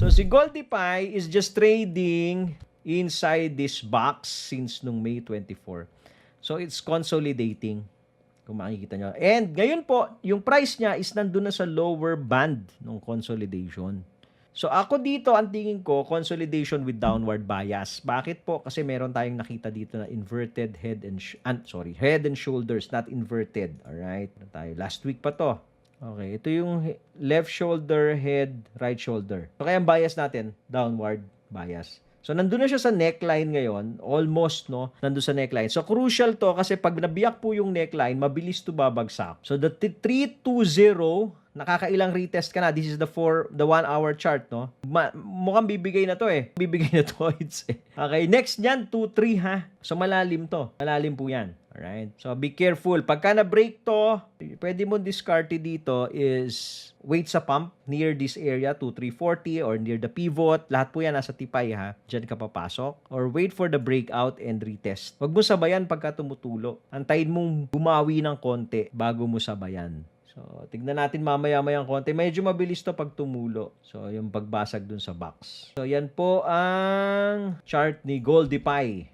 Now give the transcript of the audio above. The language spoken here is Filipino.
So si Goldie Pie is just trading inside this box since nung May 24. So it's consolidating kung makikita nyo. And ngayon po, yung price niya is nandun na sa lower band ng consolidation. So ako dito, ang tingin ko, consolidation with downward bias. Bakit po? Kasi meron tayong nakita dito na inverted head and head and shoulders, not inverted. Alright? Tayo. Last week pa to. Okay, ito yung left shoulder, head, right shoulder. So kaya ang bias natin, downward bias. So nandun na siya sa neckline ngayon, almost no, nandun sa neckline. So crucial to kasi pag nabiyak po yung neckline, mabilis to babagsak. So the 320, nakakailang retest ka na. This is the 1 hour chart, no? Mukhang bibigay na to eh. Bibigay na to. Okay, next niyan, 2-3 ha. So malalim to. Malalim po yan. Alright? So be careful. Pagka na-break to, pwede mo discard dito is wait sa pump near this area, 2-340 or near the pivot. Lahat po yan nasa tipay ha. Diyan ka papasok. Or wait for the breakout and retest. Huwag mo sabayan pagka tumutulo. Antayin mong bumawi ng konti bago mo sabayan. So, tignan natin mamaya-mayang konti. Medyo mabilis to pag tumulo. So, yung pagbasag dun sa box. So, yan po ang chart ni Goldie Pie.